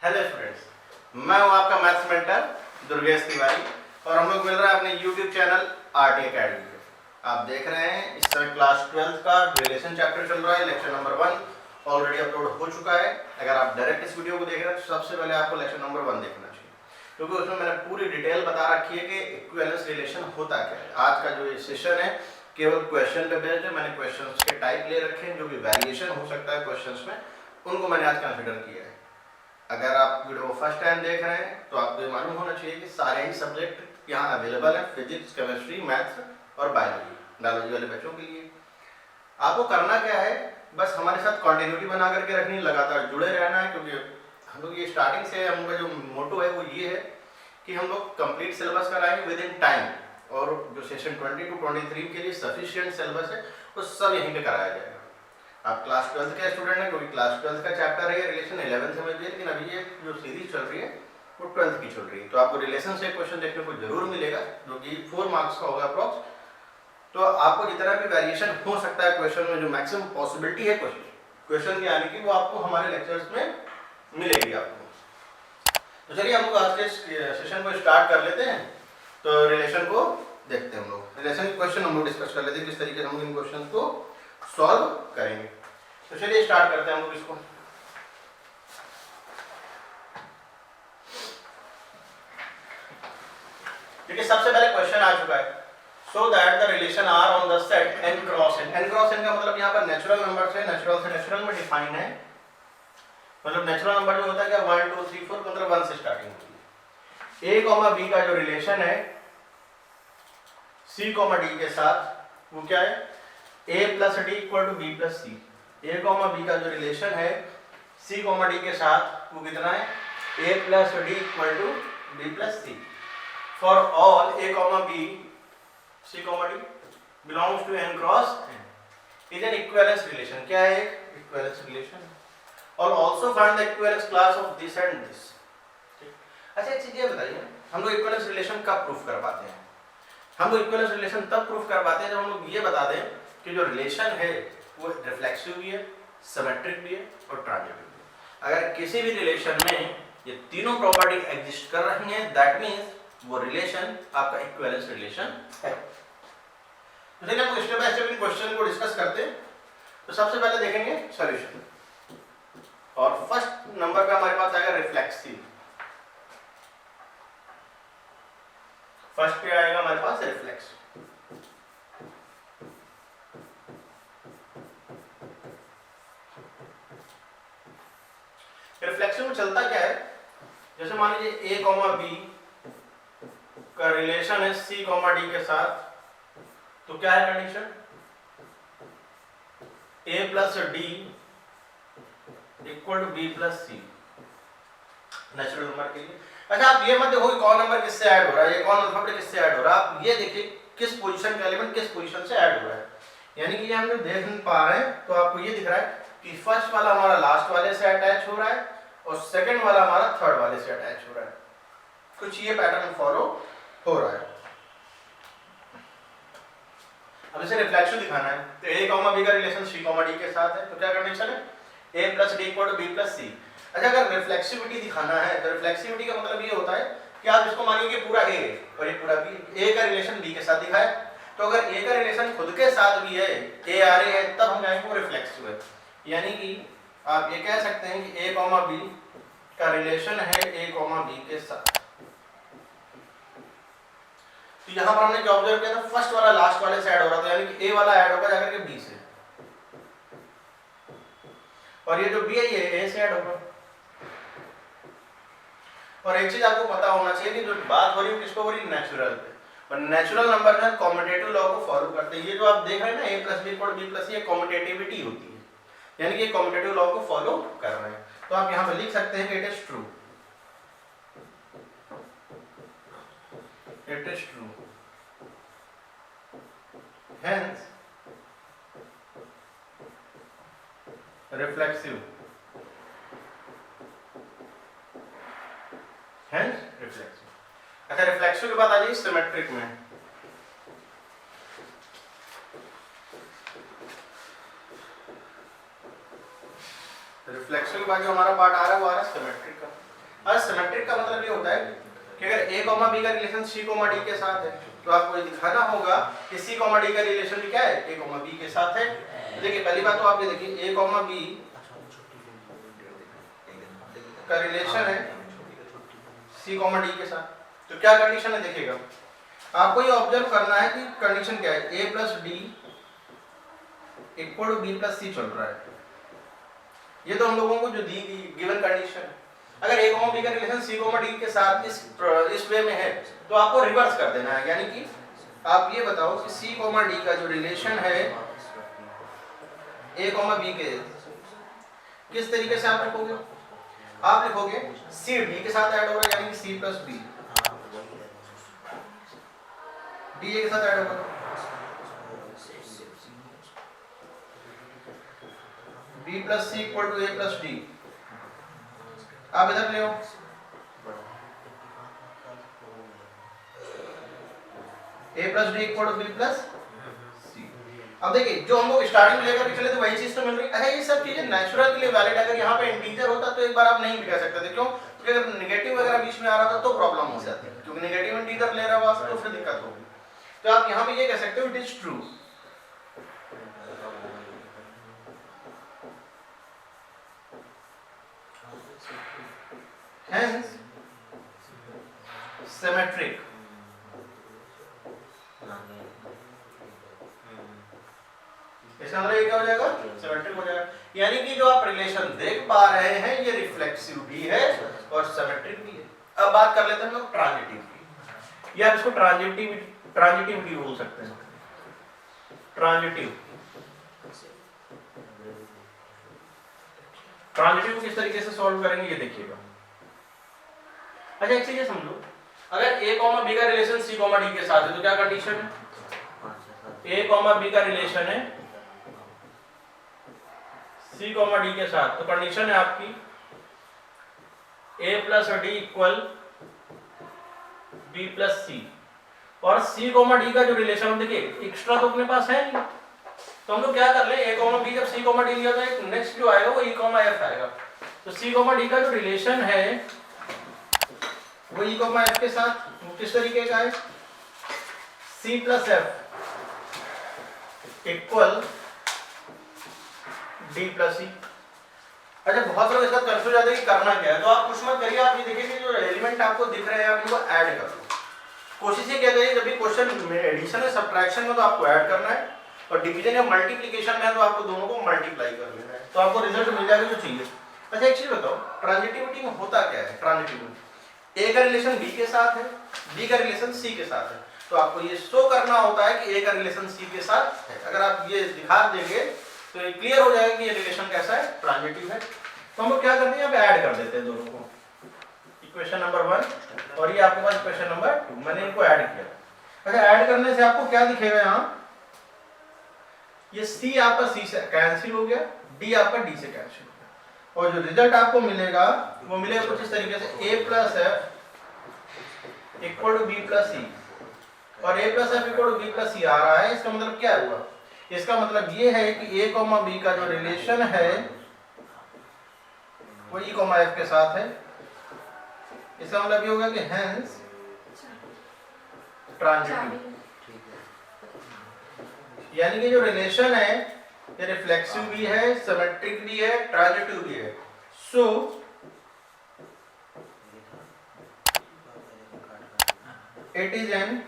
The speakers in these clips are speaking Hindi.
हेलो स्टूडेंट्स, मैं हूं आपका मैथ्स मेंटर दुर्गेश तिवारी और हम लोग मिल रहा है अपने यूट्यूब चैनल आरटी एकेडमी पे। आप देख रहे हैं इस समय क्लास 12 का रिलेशन चैप्टर चल रहा है। लेक्चर नंबर 1 ऑलरेडी अपलोड हो चुका है। अगर आप डायरेक्ट इस वीडियो को देख रहे हैं तो सबसे पहले आपको लेक्चर नंबर 1 देखना चाहिए, क्योंकि उसमें मैंने पूरी डिटेल बता रखी है कि इक्विवेलेंस रिलेशन होता क्या है। आज का जो ये सेशन है केवल क्वेश्चन पे बेस्ड है। मैंने क्वेश्चंस के टाइप ले रखे हैं, जो भी वेरिएशन हो सकता है क्वेश्चंस में, उनको मैंने आज कंसिडर किया है। अगर आप वीडियो फर्स्ट टाइम देख रहे हैं तो आपको ये मालूम होना चाहिए कि सारे ही सब्जेक्ट यहाँ अवेलेबल है, फिजिक्स, केमिस्ट्री, मैथ्स और बायोलॉजी वाले बच्चों के लिए। आपको करना क्या है, बस हमारे साथ कंटिन्यूटी बना करके रखनी, लगातार जुड़े रहना है, क्योंकि हम लोग ये स्टार्टिंग से हम लोग का जो मोटो है वो ये है कि हम लोग कंप्लीट सिलेबस कराएंगे विद इन टाइम, और जो सेशन 20 to 23 के लिए सफिशिएंट सिलेबस है वो सब यहीं पे कराया जाएगा। आप क्लास 12 के स्टूडेंट हैं, क्योंकि क्लास 12 का चैप्टर है रिलेशन 11th में भी है, लेकिन अभी ये जो सीरीज चल रही है वो 12th की चल रही है। तो आपको रिलेशन से क्वेश्चन देखने को जरूर मिलेगा, जो कि 4 मार्क्स का होगा अप्रॉक्स। तो आपको जितना भी वेरिएशन हो सकता है क्वेश्चन में, जो मैक्सिमम पॉसिबिलिटी है क्वेश्चन के आने की, वो आपको हमारे लेक्चर्स में मिलेगी आपको। तो चलिए हम लोग आज के सेशन को स्टार्ट कर लेते हैं। तो रिलेशन को देखते हैं हम लोग। रिलेशन के क्वेश्चन हम लोग डिस्कस कर लेते हैं, किस तरीके से हम इन क्वेश्चन को सॉल्व करेंगे। तो चलिए स्टार्ट करते हैं हम लोग इसको। देखिए सबसे पहले क्वेश्चन आ चुका है, so that the relation are on the set n cross n। n cross n का मतलब यहाँ पर नेचुरल नंबर से नेचुरल में डिफाइन है। मतलब नेचुरल नंबर जो होता है क्या, 1 2 3 4, मतलब 1 से स्टार्टिंग होती है। a कॉमा b का जो रिलेशन है c कॉमा d के साथ, वो क्या है, a plus d equal to b plus c। a comma b का जो रिलेशन है c कॉमा d के साथ, वो कितना है, a plus d equal to b plus c। For all a comma b c comma d belongs to n cross n is an equivalence relation. क्या है, इक्विवेलेंस रिलेशन। और also find the equivalence class of this and this. अच्छा एक चीज ये बताइए, हम लोग इक्विवेलेंस रिलेशन कब प्रूफ कर पाते हैं? हम लोग इक्विवेलेंस रिलेशन तब प्रूफ कर पाते हैं जब हम लोग ये बता दें कि जो रिलेशन है वो रिफ्लेक्सिव भी है, सिमेट्रिक भी है और ट्रांजिटिव भी है। अगर किसी भी रिलेशन में ये तीनों प्रॉपर्टी एग्जिस्ट कर रही हैं, दैट मींस वो रिलेशन आपका इक्विवेलेंस रिलेशन है। तो चलिए हम step by step in question को डिस्कस करते हैं। तो सबसे पहले देखेंगे सॉल्यूशन, और फर्स्ट नंबर पे हमारे पास आएगा रिफ्लेक्सिव। फर्स्ट पे आएगा हमारे पास रिफ्लेक्सिव। रिफ्लेक्सिव में चलता क्या है, जैसे मान लीजिए a कॉमा b का रिलेशन है c कॉमा d के साथ, तो क्या है condition, a plus d equal to b plus c natural number के लिए। अच्छा आप ये मत देखो कि कौन नंबर किससे ऐड हो रहा है, ये कौन अल्फाबेट किससे ऐड हो रहा है, आप ये देखिए किस पोजीशन का एलिमेंट किस पोजीशन से ऐड हो रहा है। यानी कि ये हम लोग देख नहीं पा रहे हैं, तो आपको ये दिख रहा है कि फर्स्ट वाला हमारा लास्ट वाले से अटैच हो रहा है और सेकंड वाला हमारा थर्ड वाले से अटैच हो रहा है। कुछ ये पैटर्न फॉलो हो रहा है। अब इसे रिफ्लेक्शन दिखाना है, तो a कॉमा b का रिलेशन c कॉमा d के साथ है, तो क्या कंडीशन है, a plus d equal to b plus c। अच्छा अगर रिफ्लेक्सिविटी दिखाना है, तो रिफ्लेक्सिविटी का मतलब ये होता है कि आप इसको मानिए कि पूरा a और ये पूरा b, a का रिलेशन b के साथ दिखाया, तो अगर a का रिलेशन खुद के साथ भी है, a आ रही है, तब हम जाएंगे वो रिफ्लेक्सिव है। यानी कि आप ये कह सकते हैं कि a कॉमा b का रिलेशन है a कॉमा b के साथ। तो यहां पर हमने क्या ऑब्जर्व किया था, फर्स्ट वाला लास्ट वाले से ऐड हो रहा था, यानी कि a वाला ऐड होगा जाकर के b से, और ये जो b है ये a से ऐड होगा। और एक चीज आपको पता होना चाहिए कि जो बात हो रही है किसको हो रही है, नेचुरल पे। और नेचुरल नंबर में कॉम्यूटेटिव लॉ को फॉलो करते हैं। ये जो आप देख रहे हैं ना, a plus b equal b plus, ये कॉम्यूटेटिविटी होती है, यानी कि कॉम्यूटेटिव लॉ को फॉलो कर रहे हैं। तो आप यहां पे लिख सकते हैं कि it is true, it is true, hence reflexive, hence reflexive। अच्छा रिफ्लेक्सिव के बाद आ जाइए सिमेट्रिक में। रिफ्लेक्शन के बाद जो हमारा पार्ट आ रहा है वो आ रहा है सिमेट्रिक का। और सिमेट्रिक का मतलब ये होता है कि अगर a कॉमा b का रिलेशन c कॉमा d के साथ है तो आपको ये दिखाना होगा कि c कॉमा d का रिलेशन भी क्या है a कॉमा b के साथ है। तो देखिए पहली बात तो आप ये देखिए a कॉमा b का रिलेशन है c कॉमा d के साथ। तो क्या कंडीशन है देखिएगा, आपको ये ऑब्जर्व करना है कि कंडीशन क्या है, a plus d equal to b plus c चल रहा है। ये तो हम लोगों को जो दी गई गिवन कंडीशन है। अगर a कॉमा b का रिलेशन c कॉमा d के साथ इस वे में है तो आपको रिवर्स कर देना है, यानी कि आप ये बताओ कि c कॉमा d का जो रिलेशन है a कॉमा b के, किस तरीके से आप लिखोगे, आप लिखोगे c d के साथ ऐड होगा यानी कि c plus b, d a के साथ ऐड होगा b plus c equal to a plus d। आप इधर ले आओ, a plus d equal to b plus c। अब देखिए जो हम लोग स्टार्टिंग में लेकर चले थे वही चीज तो मिल रही है। ये सब चीजें नेचुरल के लिए वैलिड, अगर यहाँ पे इंटीजर होता तो एक बार आप नहीं लिख सकते थे, क्यों, क्योंकि अगर नेगेटिव वगैरह बीच में आ रहा था तो प्रॉब्लम हो जाती है, क्योंकि नेगेटिव इंटीजर ले रहा हुआ तो फिर दिक्कत होगी। तो आप यहाँ पे ये कह सकते हो it is true, hence symmetric। इसका मतलब ये क्या हो जाएगा, सिमेट्रिक हो जाएगा। यानी कि जो आप रिलेशन देख पा रहे हैं ये रिफ्लेक्सिव भी है और सिमेट्रिक भी है। अब बात कर लेते हैं हम लोग ट्रांजिटिव की, या इसको ट्रांजिटिविटी बोल सकते हैं। ट्रांजिटिव किस तरीके से सॉल्व करेंगे ये देखिएगा। अच्छा एक चीज समझो, अगर a कॉमा b का रिलेशन c कॉमा d के साथ है तो क्या कंडीशन है, a कॉमा b का रिलेशन है c कॉमा d के साथ, तो कंडीशन है आपकी a plus d equal b plus c। और c कॉमा d का जो रिलेशन देखिए एक्स्ट्रा तो अपने पास है नहीं, तो हम लोग क्या कर ले, a कॉमा b जब c कॉमा d लिया तो एक नेक्स्ट जो आएगा वो e कॉमा f आएगा। तो c कॉमा d का जो रिलेशन है वो e कॉमा f के साथ वो किस तरीके का है, c plus f equal d plus c। अच्छा बहुत लोग इसका कंफ्यूज जाते हैं कि करना क्या है, तो आप कुछ मत करिए, आप ये देखिए कि जो एलिमेंट आपको दिख रहे हैं आप इनको ऐड कर लो। कोशिश ये करिए जब भी क्वेश्चन में एडिशन है सब्ट्रैक्शन में तो आपको ऐड करना है, और डिवीजन या मल्टीप्लिकेशन में तो आपको दोनों को मल्टीप्लाई कर लेना है, तो आपको रिजल्ट मिल जाएगा जो चाहिए। अच्छा एक चीज बताओ, ट्रांजिटिविटी में होता क्या है, ट्रांजिटिविटी a का रिलेशन b के साथ है, b का रिलेशन c के साथ है, तो आपको ये शो करना होता है कि a का रिलेशन c के साथ है। अगर आप ये दिखा देंगे तो ये क्लियर हो जाएगा कि ये रिलेशन कैसा है, ट्रांजिटिव है। तो हम लोग क्या करते हैं यहाँ पे ऐड कर देते हैं दोनों को, इक्वेशन नंबर 1 और ये आपके पास इक्वेशन नंबर 2, मैंने इनको ऐड किया। अच्छा ऐड करने से आपको क्या दिखेगा, यहाँ ये c आपका c से कैंसिल हो गया, d आपका d से कैंसिल हो गया, और जो रिजल्ट आपको मिलेगा वो मिलेगा कुछ इस तरीके से, a plus f equal to b plus c, और a plus f equal to b plus c आ रहा है। इसका मतलब क्या हुआ, इसका मतलब ये है कि a कॉमा b का जो रिलेशन है वो e कॉमा f के साथ है। इसका मतलब ये होगा कि हेंस ट्रांजिटिव, यानी कि जो रिलेशन है ये रिफ्लेक्सिव भी है, सिमेट्रिक भी है, ट्रांजिटिव भी है। So it is an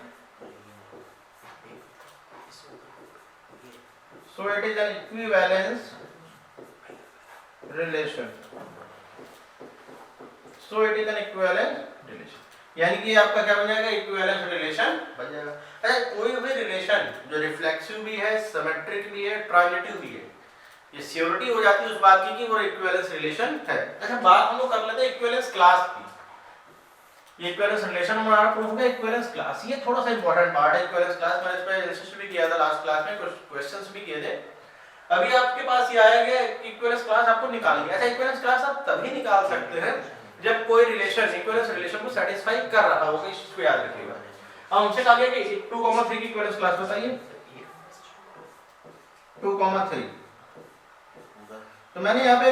equivalence relation, यानी कि आपका क्या बन जाएगा, इक्विवेलेंस रिलेशन बन जाएगा। अच्छा कोई भी रिलेशन जो रिफ्लेक्सिव भी है, सिमेट्रिक भी है, ट्रांजिटिव भी है, ये श्योरिटी हो जाती है उस बात की कि वो इक्विवेलेंस रिलेशन है। अच्छा बात हम लोग कर लेते हैं इक्विवेलेंस क्लास की। ये इक्विवेलेंस रिलेशन हमारा प्रूफ है, इक्विवेलेंस क्लास ये थोड़ा सा इंपॉर्टेंट पार्ट है। इक्विवेलेंस क्लास मैंने इस पे इंसिस्ट भी किया था लास्ट क्लास में, कुछ क्वेश्चंस भी किए थे। अभी आपके पास ये आया गया कि इक्विवेलेंस क्लास आपको निकालनी है। अच्छा इक्विवेलेंस क्लास आप तभी निकाल सकते हैं जब कोई रिलेशन इक्विवेलेंस रिलेशन को सैटिस्फाई कर रहा होगा, इस चीज को याद रखिएगा। अब हमसे कहा गया कि 2,3 की इक्विवेलेंस क्लास बताइए, 2,3। तो मैंने यहाँ पे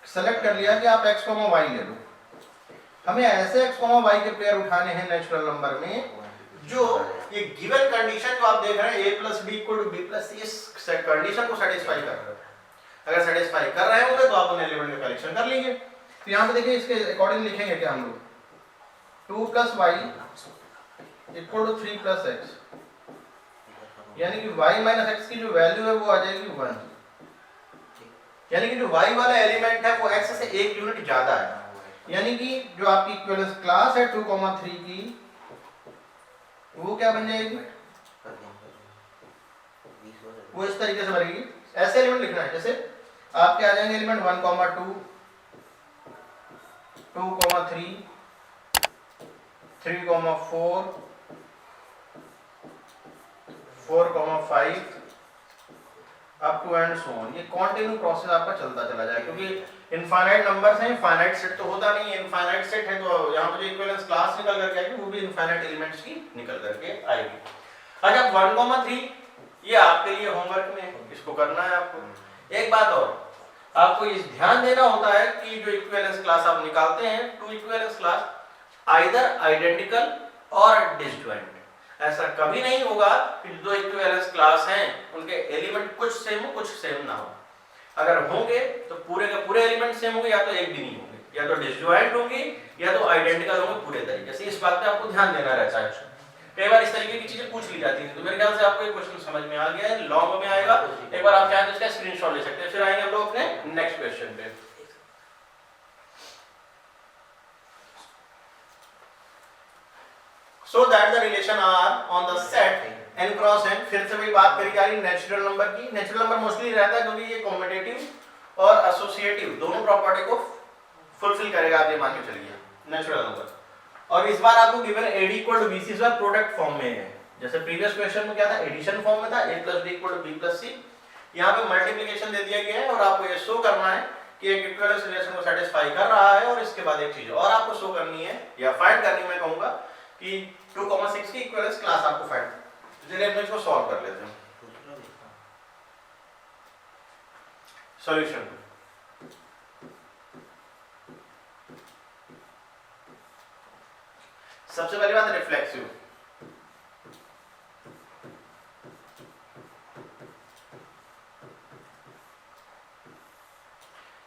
सेलेक्ट कर लिया कि आप x, y ले लो। हमें ऐसे x, y के पेयर उठाने हैं नेचुरल नंबर में जो ये गिवन कंडीशन जो आप देख रहे हैं a plus B equal to B plus C, इस कंडीशन को सेटिस्फाई कर रहे हैं। अगर सेटिस्फाई कर रहे होंगे तो आप उन एलिमेंट का कलेक्शन कर लीजिए। तो यहाँ पे देखिए इसके अकॉर्डिंग लिखेंगे क्या हम लोग, 2 plus y equal to 3 plus x, यानी कि y माइनस एक्स की जो वैल्यू है वो आ जाएगी 1, यानी कि जो y वाला एलिमेंट है वो x से 1 यूनिट ज्यादा है, यानी कि जो आपकी इक्विवेलेंस क्लास है 2,3 की वो क्या बन जाएगी, वो इस तरीके से बनेगी। ऐसे एलिमेंट लिखना है जैसे आपके आ जाएंगे element 1,2, 2,3, 3,4, 4,5 up to and so on. ये कॉन्टिन्यू प्रोसेस आपका चलता चला जाएगा, क्योंकि इनफाइनाइट नंबर्स हैं, फाइनाइट सेट तो होता नहीं है, इनफाइनाइट सेट है तो यहाँ पे जो इक्विवेलेंस क्लास निकल करके आएगी वो भी इनफाइनाइट एलिमेंट्स की निकल करके आएगी। अच्छा 1,3 ये आपके लिए होमवर्क में इसको करना है आपको। एक बात और आपको इस ध्यान देना होता है कि जो इक्विवेलेंस क्लास आप निकालते हैं, two equivalence class either identical और डिसजॉइंट। ऐसा कभी नहीं होगा कि दो इक्विवेलेंस क्लास हैं उनके एलिमेंट कुछ सेम हो कुछ सेम ना हो। अगर होंगे तो पूरे के पूरे एलिमेंट सेम होंगे, या तो एक भी नहीं होंगे, या तो डिसजॉइंट होंगे या तो आइडेंटिकल होंगे पूरे तरीके से। इस बात पे आपको ध्यान देना रहता है। कई बार इस तरीके की चीजें पूछ ली जाती है, तो मेरे ख्याल से आपको ये क्वेश्चन समझ में आ गया है, लॉन्ग में आएगा। एक बार आप चाहें तो इसका स्क्रीनशॉट ले सकते हैं। फिर आएंगे हम लोग अपने नेक्स्ट क्वेश्चन पे। So that the relation are on the set n cross n, फिर से वही बात करी जा रही नेचुरल नंबर की। नेचुरल नंबर मोस्टली रहता है क्योंकि ये कॉम्पिटिटिव और एसोसिएटिव दोनों प्रॉपर्टी को फुलफिल करेगा, आप ये मान के चलिए नेचुरल नंबर। और इस बार आपको given AD equal to BC, इस बार प्रोडक्ट फॉर्म में है। जैसे प्रीवियस क्वेश्चन में क्या था, एडिशन फॉर्म में था, a plus b equal to b plus c। यहाँ पे मल्टीप्लिकेशन दे दिया गया है और आपको ये शो करना है कि एक इक्विवेलेंस रिलेशन को सेटिस्फाई कर रहा है। और इसके बाद एक चीज और आपको शो करनी है या फाइंड करनी, मैं कहूंगा कि 2,6 की इक्विवेलेंस क्लास आपको फाइंड। चलिए हम इसको सॉल्व कर लेते हैं। सॉल्यूशन सबसे पहली बात रिफ्लेक्सिव।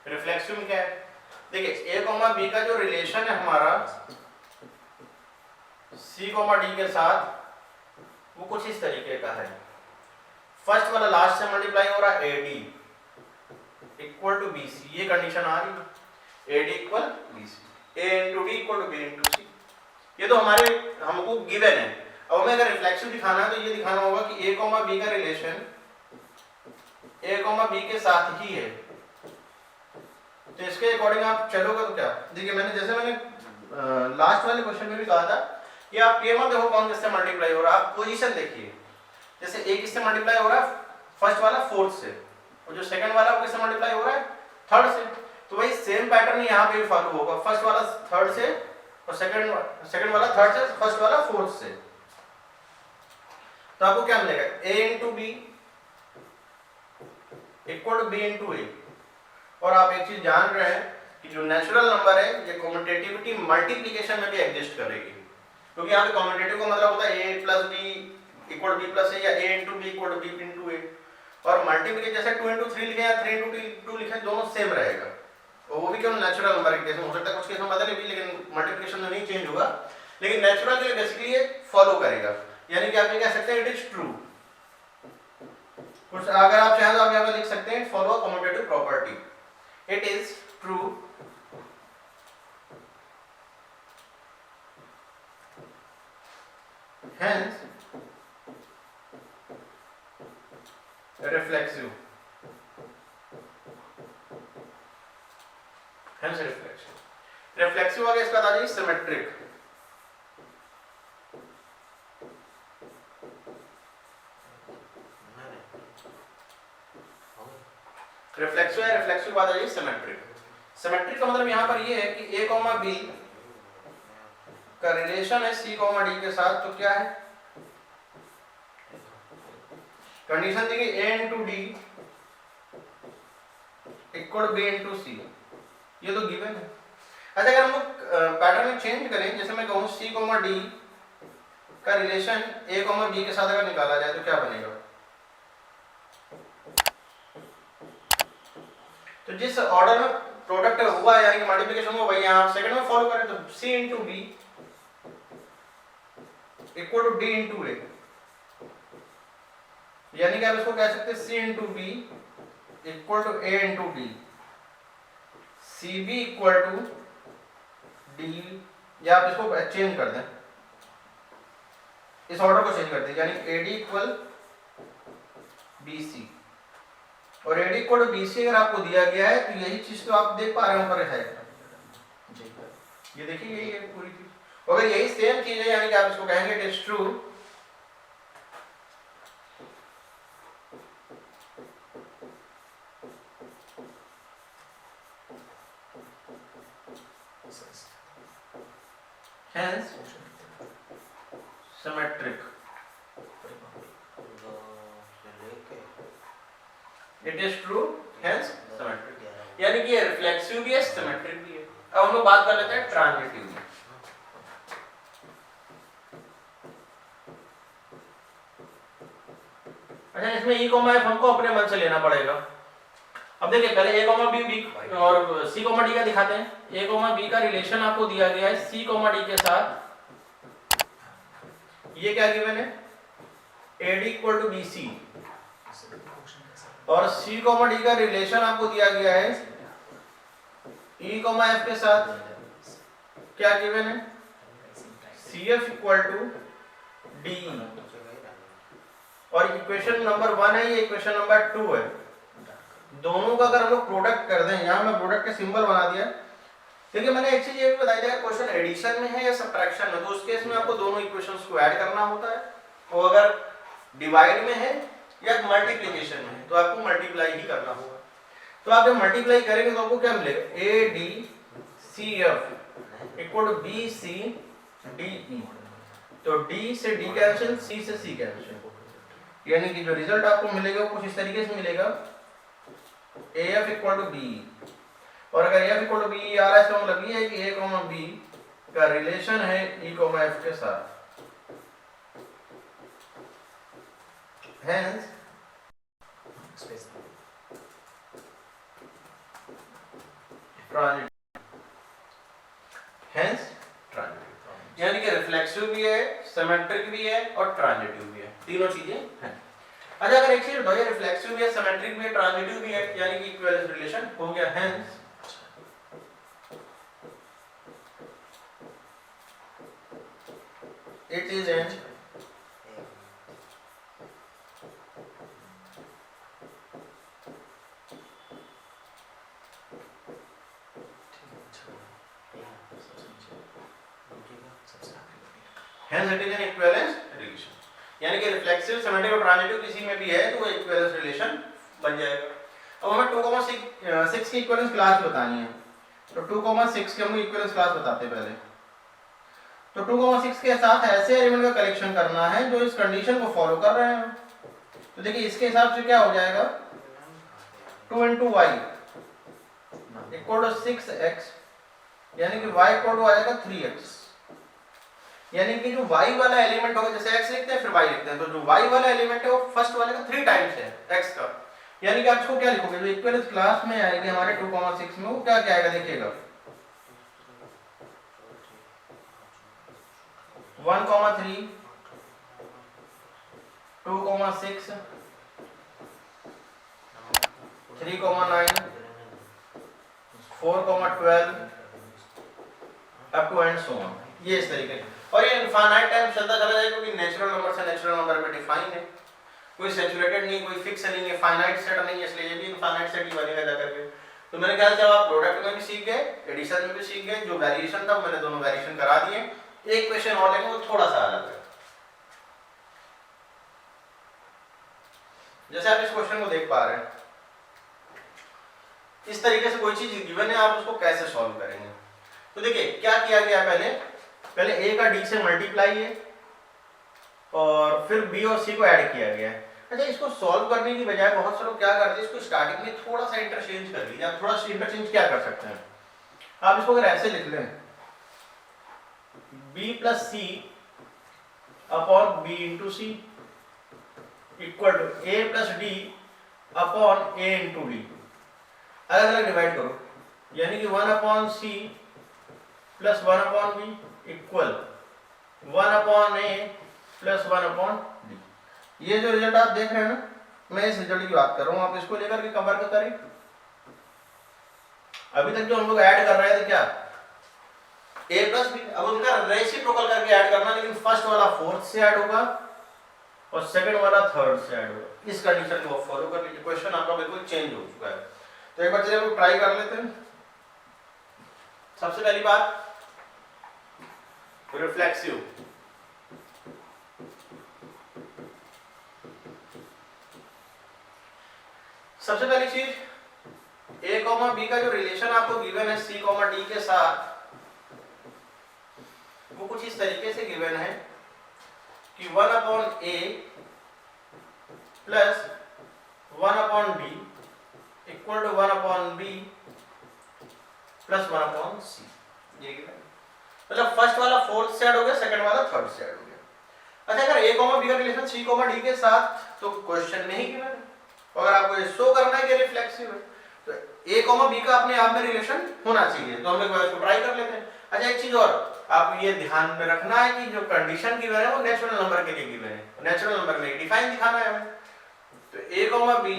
रिफ्लेक्सिव में क्या है, देखिए a, b का जो रिलेशन है हमारा c, d के साथ वो कुछ इस तरीके का है। फर्स्ट वाला लास्ट से मल्टीप्लाई हो रहा है AD इक्वल टू BC, ये कंडीशन आ रही है AD equal BC, A into D equal to B into C। ये तो हमारे हमको गिवन है। अब हमें अगर रिफ्लेक्सिव दिखाना है तो ये दिखाना होगा कि a, b का रिलेशन a, b के साथ ही है। तो इसके अकॉर्डिंग आप चलोगे तो क्या, देखिए मैंने लास्ट वाले क्वेश्चन में भी कहा था कि आप केवल देखो कौन किससे मल्टीप्लाई हो रहा है, आप पोजीशन देखिए। जैसे a किससे मल्टीप्लाई हो रहा है, फर्स्ट वाला फोर्थ से, और जो सेकंड वाला वो किससे मल्टीप्लाई हो रहा है, थर्ड से। तो वही सेम पैटर्न यहाँ पे भी फॉलो होगा, फर्स्ट वाला थर्ड से और सेकंड वाला थर्ड से, फर्स्ट वाला फोर्थ से। तो आपको क्या मिलेगा, a into B equal to b into a। और आप एक चीज जान रहे हैं कि जो नेचुरल नंबर है ये कॉम्यूटेटिविटी मल्टीप्लिकेशन में भी एग्जिस्ट करेगी, क्योंकि यहाँ पे कॉम्यूटेटिव का मतलब होता है a plus b equal to b plus a, या a into b equal to b into a। और मल्टीप्लिकेशन जैसे 2 इंटू 3 लिखे या 3 इंटू 2 लिखे, दोनों सेम रहेगा। और वो भी केवल नेचुरल नंबर के केस में हो सकता है, कुछ केस में बदले भी, लेकिन मल्टीप्लिकेशन में नहीं चेंज होगा। लेकिन नेचुरल के लिए बेसिकली ये फॉलो करेगा, यानी कि आप ये कह सकते हैं इट इज ट्रू। कुछ अगर आप चाहें तो आप यहाँ पे लिख सकते हैं follow commutative property, it is true hence reflexive, hence reflexive आगे इसका आ जाइए सिमेट्रिक। रिफ्लेक्सिव है, रिफ्लेक्सिव के बाद आ जाइए सिमेट्रिक। सिमेट्रिक का मतलब यहाँ पर ये है कि a, b का रिलेशन है c, d के साथ। तो क्या है कंडीशन दी गई, a into D equal b into C, ये तो गिवन है। अच्छा अगर हम लोग पैटर्न में चेंज करें, जैसे मैं कहूँ सी कोमा डी का रिलेशन ए कोमा बी के साथ अगर निकाला जाए तो क्या बनेगा? तो जिस ऑर्डर में प्रोडक्ट हुआ है यानी कि मल्टीप्लिकेशन हुआ वही यहाँ सेकंड में फॉलो करें, तो C into B equal to D into A, यानी कि आप इसको कह सकते हैं C into B equal to A into D, C B equal to D, या आप इसको चेंज कर दें, इस ऑर्डर को चेंज कर दें, यानी A D equal B C, और A D equal to B C अगर आपको दिया गया है तो यही चीज तो आप देख पा रहे हो ऊपर है, ये देखिए यही है पूरी चीज। अगर यही सेम चीज है यानी कि आप इसको कहेंगे it is true, hence symmetric, it is true hence symmetric, यानी कि ये रिफ्लेक्सिव भी है सिमेट्रिक भी है। अब हम लोग बात कर लेते हैं ट्रांजिटिव में। अच्छा, इसमें ई कोमा एफ हमको अपने मन से लेना पड़ेगा। अब देखिए पहले ए कोमा बी और सी कोमा डी का दिखाते हैं। ए कोमा बी का रिलेशन आपको दिया गया है सी कोमा डी के साथ, ये क्या गिवन है A D equal to B C, और सी कोमा डी का रिलेशन आपको दिया गया है ई कोमा एफ के साथ, क्या गिवन है C F equal to D, और इक्वेशन नंबर 1 है, ये इक्वेशन नंबर 2 है। दोनों का अगर हम लोग प्रोडक्ट कर दें, यहाँ मैं प्रोडक्ट का सिंबल बना दिया। देखिए मैंने एक चीज ये भी बताई थी, क्वेश्चन एडिशन में है या सब्ट्रैक्शन में, तो उस केस में आपको दोनों इक्वेशंस को ऐड करना होता है, और अगर डिवाइड में है या मल्टीप्लिकेशन में है तो आपको मल्टीप्लाई ही करना होगा। तो आप जब मल्टीप्लाई करेंगे तो आपको क्या मिलेगा A D C F equal to B C D E, तो डी से डी कैंसिल, सी से सी कैंसिल, यानी कि जो रिजल्ट आपको मिलेगा वो कुछ इस तरीके से मिलेगा A F equal to B, और अगर एफ इक्वल टू बी आ रहा है इसका मतलब ये है कि ए कॉमा बी का रिलेशन है ई कॉमा एफ के साथ, hence ट्रांजिटिव, hence ट्रांजिटिव, यानी कि रिफ्लेक्सिव भी है, सिमेट्रिक भी है और ट्रांजिटिव भी है, तीनों चीजें हैं। अच्छा, अगर एक चीज बताओ, ये रिफ्लेक्सिव भी है, सिमेट्रिक भी है, ट्रांजिटिव भी है, यानी कि इक्विवेलेंस रिलेशन हो गया, hence it is an hence it is an equivalence relation, यानी कि रिफ्लेक्सिव, सिमेट्रिक और ट्रांजिटिव किसी में भी है तो वो इक्विवेलेंस रिलेशन बन जाएगा। अब हमें 2,6 की इक्विवेलेंस क्लास बतानी है, तो 2,6 के हम इक्विवेलेंस क्लास बताते हैं पहले। तो 2,6 के साथ ऐसे एलिमेंट का कलेक्शन करना है जो इस कंडीशन को फॉलो कर रहे हैं। तो देखिए इसके हिसाब से क्या हो जाएगा 2 into Y equal to 6x, यानी कि y इक्वल टू आ जाएगा 3x, यानी कि जो y वाला एलिमेंट होगा, जैसे x लिखते हैं फिर y लिखते हैं, तो जो y वाला एलिमेंट है वो फर्स्ट वाले का 3 टाइम्स है x का, यानी कि आप इसको क्या लिखोगे जो इक्विवेलेंस क्लास में आएगी हमारे 2,6 में, वो क्या क्या आएगा देखिएगा 1,3 2,6 3,9 4,12 up to and so on, ये इस तरीके। और ये इनफाइनाइट टाइम चलता चला जाएगा क्योंकि नेचुरल नंबर से नेचुरल नंबर में डिफाइन है, कोई सैचुरेटेड नहीं, कोई फिक्स नहीं है, फाइनाइट सेट नहीं है, इसलिए ये भी इनफाइनाइट सेट ही बनेगा जाकर के। तो मेरे ख्याल से अब आप प्रोडक्ट में भी सीख गए, एडिशन में भी सीख गए, जो वेरिएशन था मैंने दोनों वेरिएशन करा दिए। एक क्वेश्चन और लेंगे वो थोड़ा सा अलग है। जैसे आप इस क्वेश्चन को देख पा रहे हैं, इस तरीके से कोई चीज गिवन है, आप उसको कैसे सॉल्व करेंगे। तो देखिए क्या किया गया, पहले a का d से मल्टीप्लाई है और फिर b और c को ऐड किया गया है। अच्छा, इसको सॉल्व करने की बजाय बहुत से लोग क्या करते हैं, इसको स्टार्टिंग में थोड़ा सा इंटरचेंज कर लीजिए। आप थोड़ा सा इंटरचेंज क्या कर सकते हैं, आप इसको अगर ऐसे लिख लें B plus C upon B into C equal to A plus D upon A into D. अलग अलग डिवाइड करो, यानी कि 1 upon C plus 1 upon B equal 1 upon A plus 1 upon D. ये जो रिजल्ट आप देख रहे हैं ना, मैं इस रिजल्ट की बात कर रहा हूं, आप इसको लेकर के कंपेयर करें। अभी तक जो हम लोग ऐड कर रहे थे क्या, a प्लस बी, अब उनका रेसिप्रोकल करके ऐड करना, लेकिन फर्स्ट वाला फोर्थ से ऐड होगा और सेकंड वाला थर्ड से ऐड होगा। इस कंडीशन को फॉलो कर लीजिए, क्वेश्चन आपका बिल्कुल चेंज हो चुका है। तो एक बार चलिए हम ट्राई कर लेते हैं। सबसे पहली बात रिफ्लेक्सिव, सबसे पहली चीज ए कॉमा बी का जो रिलेशन आपको गिवन है सी कॉमा डी के साथ, वो कुछ इस तरीके से गिवन है कि 1 upon A plus 1 upon D equal to 1 upon B plus 1 upon C. ये गिवन, मतलब फर्स्ट वाला फोर्थ से ऐड हो गया, सेकंड वाला थर्ड से ऐड हो गया। अच्छा, अगर ए कॉमा बी का रिलेशन सी कॉमा डी के साथ, तो क्वेश्चन में ही गिवन है। अगर आपको ये शो करना है कि रिफ्लेक्सिव है, तो ए कॉमा बी का अपने आप में रिलेशन होना चाहिए। तो हम लोग इसको ट्राई कर लेते हैं। अच्छा, एक चीज और आप ये ध्यान में रखना है कि जो कंडीशन गिवन है वो नेचुरल नंबर के लिए गिवन है, नेचुरल नंबर में डिफाइन दिखाना है हमें। तो ए कॉमा बी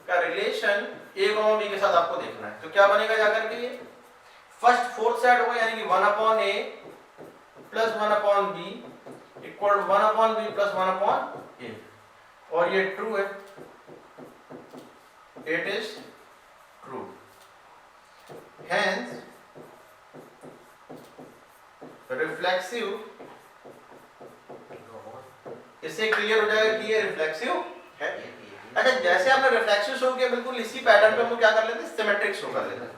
का रिलेशन ए कॉमा बी के साथ आपको देखना है। तो क्या बनेगा जाकर के, ये फर्स्ट फोर्थ से ऐड होगा, यानी कि 1 upon A plus 1 upon B equal 1 upon B plus 1 upon A, और ये ट्रू है, it is true. Hence reflexive, इससे क्लियर हो जाएगा कि ये रिफ्लेक्सिव है। अच्छा, जैसे आपने रिफ्लेक्सिव शो किया, बिल्कुल इसी पैटर्न पे हम लोग क्या कर लेते हैं, सिमेट्रिक शो कर लेते हैं।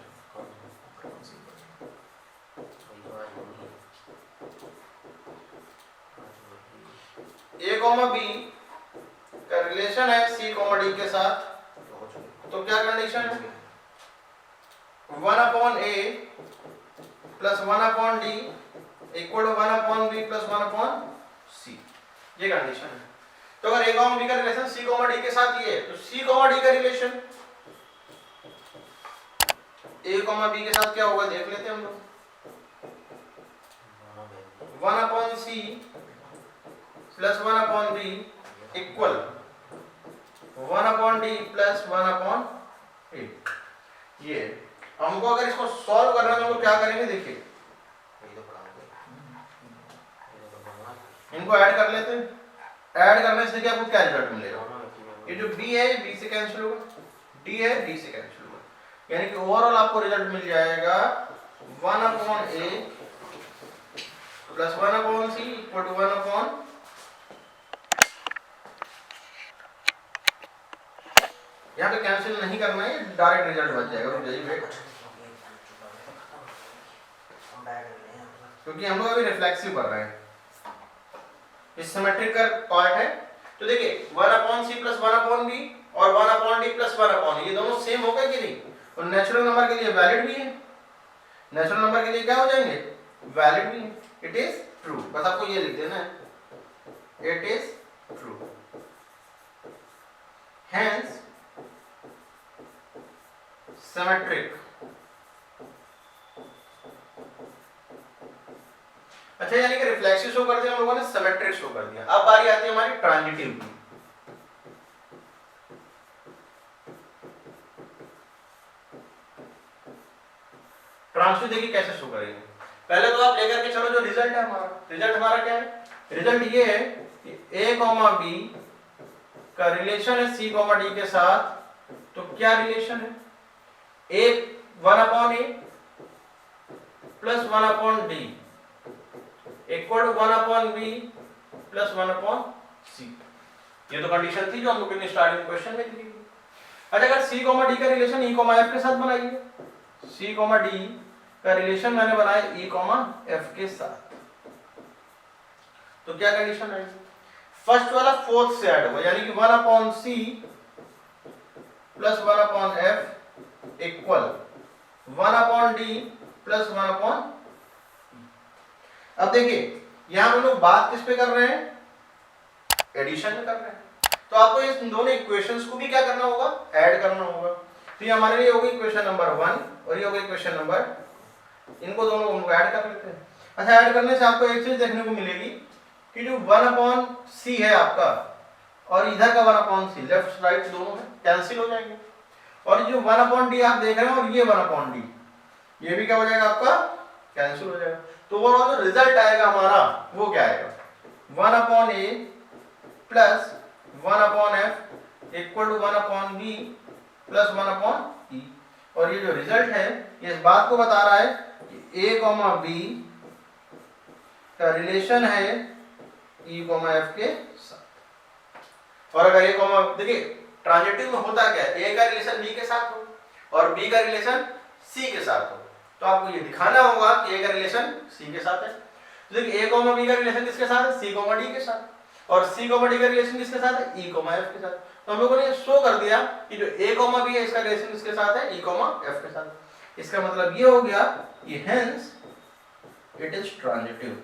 ए कॉमा बी का रिलेशन है सी कॉमा डी के साथ, तो क्या कंडीशन है, 1 upon A plus 1 upon D equal to 1 upon B plus 1 upon C. ये कंडीशन है। तो अगर ए कॉमा बी का रिलेशन सी कॉमा डी के साथ ये है, तो सी कॉमा डी का रिलेशन ए कॉमा बी के साथ क्या होगा देख लेते हैं हम लोग। 1 upon C plus 1 upon B equal 1 upon D plus 1 upon A. ये हमको अगर इसको सॉल्व करना है तो हम लोग क्या करेंगे, देखिए इनको ऐड कर लेते हैं। ऐड करने से क्या आपको क्या रिजल्ट मिलेगा, ये जो b है b से कैंसिल होगा, d है d से कैंसिल होगा, यानी कि ओवरऑल आपको रिजल्ट मिल जाएगा 1 upon a plus 1 upon c equal to 1 upon, यहाँ पे कैंसिल नहीं करना है, डायरेक्ट रिजल्ट बच जाएगा। रुक जाइए वेट, क्योंकि हम लोग अभी रिफ्लेक्सिव कर रहे हैं, इस सिमेट्रिक का पार्ट है। तो देखिए 1 upon C plus 1 upon B और 1 अपॉन डी प्लस 1 अपॉन, ये दोनों सेम हो गए कि नहीं, और नेचुरल नंबर के लिए वैलिड भी है, नेचुरल नंबर के लिए क्या हो जाएंगे, वैलिड भी है। इट इज ट्रू, बस आपको ये लिख देना है, it is true. Hence symmetric. अच्छा, यानी कि रिफ्लेक्सिव शो कर दिया हम लोगों ने, सिमेट्रिक शो कर दिया। अब बारी आती है हमारी ट्रांजिटिव की। ट्रांजिटिव देखिए कैसे शो करेंगे। पहले तो आप लेकर के चलो जो रिजल्ट है हमारा, रिजल्ट हमारा क्या है, रिजल्ट ये है कि a कॉमा b का रिलेशन है c कॉमा d के साथ। तो क्या रिलेशन है, a 1 upon a plus 1 upon d equal to 1 upon b plus 1 upon c। ये तो कंडीशन थी जो हम लोग ने स्टार्टिंग क्वेश्चन में दी। अच्छा, अगर c कॉमा d का रिलेशन e कॉमा f के साथ बनाइए, c कॉमा d का रिलेशन मैंने बनाया e कॉमा f के साथ, तो क्या कंडीशन है, फर्स्ट वाला फोर्थ से ऐड होगा, यानी कि 1 upon c plus 1 upon f equal 1 upon d plus 1 upon, अब देखिए यहाँ हम लोग बात किस पे कर रहे हैं, एडिशन में कर रहे हैं, तो आपको इस दोनों इक्वेशंस को भी क्या करना होगा, ऐड करना होगा। तो ये हमारे लिए होगी इक्वेशन नंबर 1 और ये होगी इक्वेशन नंबर, इनको दोनों को ऐड कर लेते हैं। अच्छा, ऐड करने से आपको एक चीज देखने को मिलेगी कि जो 1/c है आपका और इधर का 1/c, लेफ्ट राइट दोनों में कैंसिल हो जाएंगे, और जो 1/d आप देख रहे हैं और ये 1/d ये भी क्या हो जाएगा आपका, कैंसिल हो जाएगा। तो ओवरऑल जो रिजल्ट आएगा हमारा वो क्या आएगा, 1/a plus 1/f equal to 1/b plus 1/e। और ये जो रिजल्ट है ये इस बात को बता रहा है कि a, b का रिलेशन है e, f के साथ। और अगर a, देखिए ट्रांजिटिव में होता क्या है, a का रिलेशन b के साथ हो और b का रिलेशन c के साथ हो, तो आपको ये दिखाना होगा कि a का रिलेशन c के साथ है। तो देखिए a, b का रिलेशन किसके साथ है, c, d के साथ, और c, d का रिलेशन किसके साथ है, e, f के साथ। तो हम लोगों ने शो कर दिया कि जो a, b है इसका रिलेशन किसके साथ है, e, f के साथ। इसका मतलब ये हो गया कि hence it is transitive.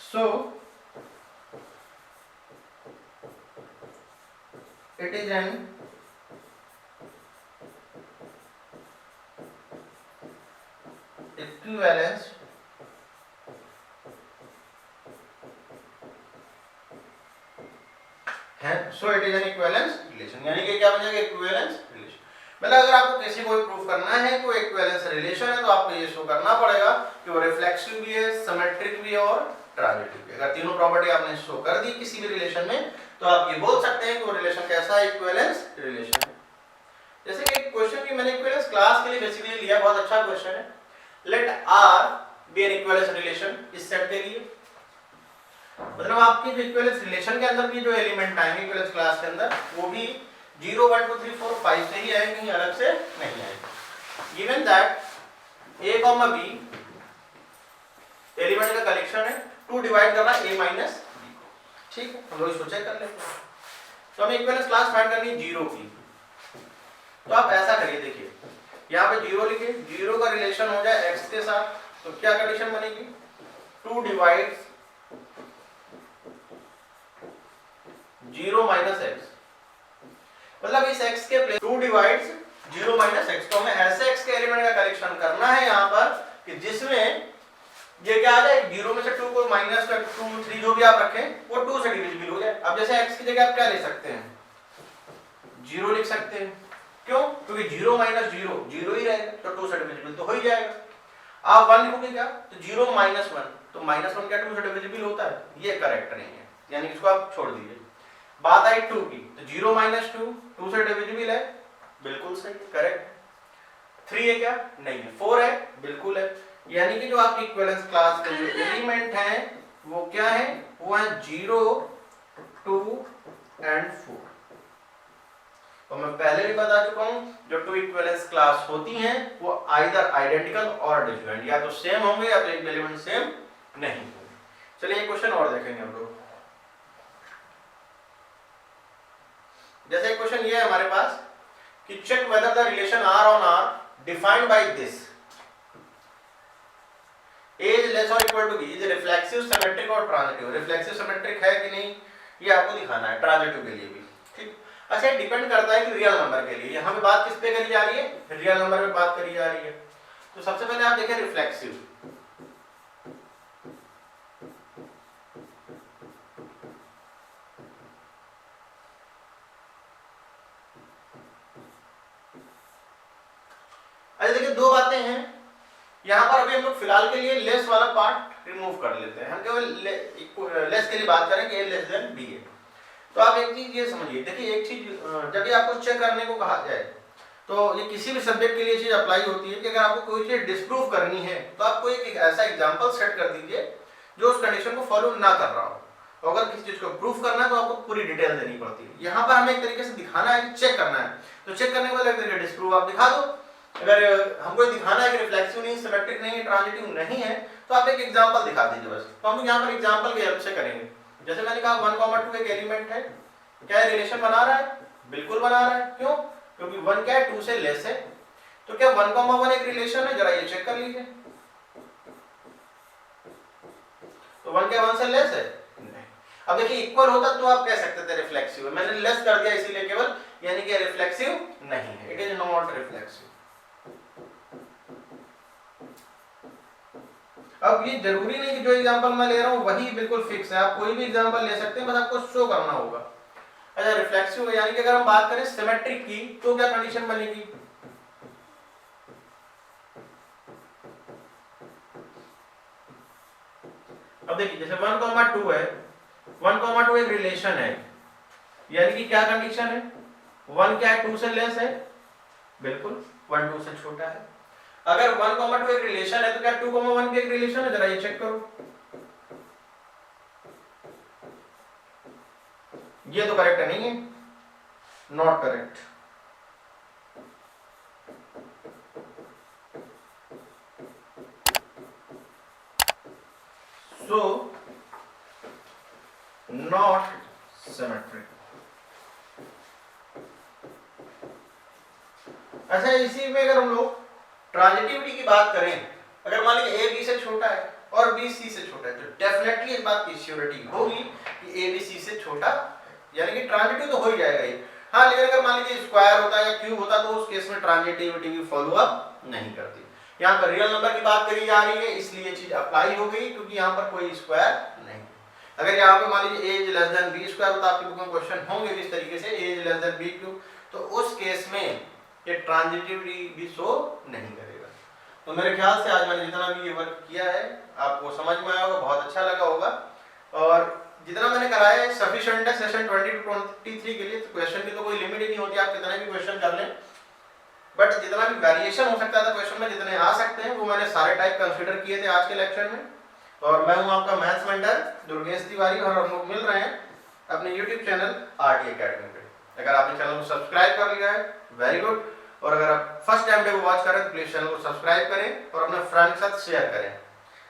So it is an equivalence है, so it is an equivalence relation, यानी कि क्या बन जाएगा, इक्विवेलेंस रिलेशन। मतलब अगर आपको किसी को प्रूफ करना है कोई इक्विवेलेंस रिलेशन है तो आपको ये शो करना पड़ेगा कि वो रिफ्लेक्सिव भी है, सिमेट्रिक भी है और ट्रांजिटिव भी। अगर तीनों प्रॉपर्टी आपने शो कर दी किसी भी रिलेशन में तो आप ये बोल सकते हैं कि वो रिलेशन कैसा है, इक्विवेलेंस रिलेशन है। जैसे कि एक क्वेश्चन भी मैंने इक्विवेलेंस क्लास के लिए बेसिकली लिया, बहुत अच्छा क्वेश्चन है। Let R be an equivalence relation इस सेट के लिए, मतलब आपकी जो इक्विवेलेंस रिलेशन के अंदर की जो एलिमेंट आएंगे इक्विवेलेंस क्लास के अंदर वो भी 0 1 2 3 4 5 से ही आएंगे, कहीं अलग से नहीं आएंगे। Given that a, b element का कलेक्शन है, 2 डिवाइड करना a b, ठीक है, हम लोग इसको चेक कर लेते हैं। तो हमें इक्विवेलेंस क्लास फाइंड करनी है 0 की। तो आप ऐसा करिए, देखिए यहाँ पे 0 लिखिए, 0 का रिलेशन हो जाए x के साथ, तो क्या कंडीशन बनेगी, 2 डिवाइड्स 0 माइनस x, मतलब इस x के प्लेस 2 डिवाइड्स 0 माइनस x। तो हमें ऐसे x के एलिमेंट का कलेक्शन करना है यहाँ पर कि जिसमें ये क्या आ जाए, 0 में से 2 को माइनस 2 3 जो भी आप रखें वो 2 से डिविजिबल हो जाए। अब जैसे x की जगह आप क्या ले सकते हैं, 0 लिख सकते हैं, क्यों, क्योंकि 0 माइनस 0 0 ही रहेगा, तो 2 से डिविजिबल तो हो ही जाएगा। आप 1 लिखोगे क्या, तो 0 माइनस 1, तो माइनस 1 क्या 2 से डिविजिबल होता है, ये करेक्ट नहीं है, यानी इसको आप छोड़ दीजिए। बात आई 2 की, तो 0 माइनस 2 से डिविजिबल है, बिल्कुल सही, करेक्ट। 3 है क्या, नहीं है। 4 है, बिल्कुल है। यानी कि जो आपकी इक्विवेलेंस क्लास के जो एलिमेंट हैं वो क्या है, वो है 0 2 एंड 4। तो मैं पहले भी बता चुका हूं जो 2 इक्विवेलेंस क्लास होती हैं वो आइदर आइडेंटिकल और डिफरेंट, या तो सेम होंगे या तो एक एलिमेंट सेम नहीं होंगे। चलिए एक क्वेश्चन और देखेंगे हम लोग। जैसे क्वेश्चन ये है हमारे पास कि check whether the relation R on R defined by this A is less or equal to B is reflexive, symmetric और ट्रांजिटिव। रिफ्लेक्सिव सिमेट्रिक है कि नहीं ये आपको दिखाना है, ट्रांजिटिव के लिए भी, ठीक। अच्छा, ये डिपेंड करता है कि रियल नंबर के लिए, यहाँ पे बात किस पे करी जा रही है, रियल नंबर पे बात करी जा रही है। तो सबसे पहले आप देखें रिफ्लेक्सिव, अच्छा देखिए दो बातें हैं यहाँ पर। अभी हम लोग फिलहाल के लिए लेस वाला पार्ट रिमूव कर लेते हैं, हम केवल लेस के लिए बात करें कि a लेस देन b है। तो आप एक चीज ये समझिए, देखिए एक चीज जब भी आपको चेक करने को कहा जाए तो ये किसी भी सब्जेक्ट के लिए चीज अप्लाई होती है कि अगर आपको कोई चीज डिस्प्रूव करनी है तो आप कोई एक ऐसा एग्जांपल सेट कर दीजिए जो उस कंडीशन को फॉलो ना कर रहा हो। अगर किसी चीज को प्रूफ करना है तो आपको पूरी डिटेल देनी पड़ती है। यहाँ पर हमें एक तरीके से दिखाना है, चेक करना है, तो चेक करने के बाद डिस्प्रूव आप दिखा दो। अगर हमको दिखाना है कि रिफ्लेक्सिव नहीं, सिमेट्रिक नहीं, ट्रांजिटिव नहीं है, तो आप एक एग्जांपल दिखा दीजिए बस। तो हम यहाँ पर एग्जांपल की हेल्प से करेंगे। जैसे मैंने कहा 1, 2 एक एलिमेंट है, क्या रिलेशन बना रहा है, बिल्कुल बना रहा है। क्यों, क्योंकि 1 क्या है 2 से लेस है। तो क्या 1,1 एक रिलेशन है, जरा ये चेक कर लीजिए। तो 1 क्या 1 से लेस है? नहीं। अब देखिए इक्वल होता तो आप कह सकते थे रिफ्लेक्सिव है, मैंने लेस कर दिया इसीलिए केवल, यानी कि रिफ्लेक्सिव नहीं है, इट इज नॉट रिफ्लेक्सिव। अब ये जरूरी नहीं कि जो एग्जांपल मैं ले रहा हूं वही बिल्कुल फिक्स है, आप कोई भी एग्जांपल ले सकते हैं, बस आपको शो करना होगा। अच्छा रिफ्लेक्सिव है, यानी कि अगर हम बात करें सिमेट्रिक की तो क्या कंडीशन बनेगी? अब देखिए जैसे 1,2 है, 1,2 एक रिलेशन है, यानी कि क्या कंडीशन है? 1 क्या है 2 से लेस है, बिल्कुल 1 2 से छोटा है। अगर 1,2 एक रिलेशन है तो क्या 2,1 भी एक रिलेशन है, जरा ये चेक करो। ये तो करेक्ट नहीं है, not correct. So not symmetric. अच्छा इसी में अगर हम लोग ट्रांजिटिविटी की बात करें, अगर मान लीजिए ए बी से छोटा है और बी सी से छोटा है, तो डेफिनेटली इस बात की श्योरिटी होगी कि ए बी सी से छोटा, यानी कि ट्रांजिटिव तो हो ही जाएगा ये। हाँ लेकिन अगर मान लीजिए स्क्वायर होता है या क्यूब होता तो उस केस में ट्रांजिटिविटी भी फॉलो अप नहीं करती। यहाँ पर रियल नंबर की बात करी जा रही है इसलिए चीज अप्लाई हो गई, क्योंकि यहाँ पर कोई स्क्वायर नहीं। अगर यहाँ पे मान लीजिए as less than B square होता, आपकी बुक में क्वेश्चन होंगे इस तरीके से as less than B cube, तो उस केस में ये ट्रांजिटिविटी भी शो नहीं करेगा। तो मेरे ख्याल से आज मैंने जितना भी ये वर्क किया है आपको समझ में आया होगा, बहुत अच्छा लगा होगा, और जितना मैंने कराया है सफिशिएंट है सेशन 20 to 23 के लिए। तो क्वेश्चन की तो कोई लिमिट ही नहीं होती, आप कितने भी क्वेश्चन कर लें, बट जितना भी वेरिएशन हो सकता था क्वेश्चन में, जितने आ सकते हैं वो मैंने सारे टाइप कंसीडर किए थे आज के लेक्चर में। और मैं हूं आपका मैथ्स मेंटर दुर्गेश तिवारी, और हम लोग मिल रहे हैं अपने यूट्यूब चैनल आरटी एकेडमी पे। अगर आपने चैनल को सब्सक्राइब कर लिया है वेरी गुड, और अगर आप फर्स्ट टाइम डेमो वॉच कर रहे हैं तो प्लीज चैनल को सब्सक्राइब करें और अपने फ्रेंड के साथ शेयर करें।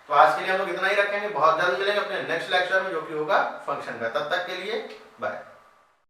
तो आज के लिए हम लोग इतना ही रखेंगे, बहुत जल्द मिलेंगे अपने नेक्स्ट लेक्चर में जो कि होगा फंक्शन का। तब तक के लिए बाय।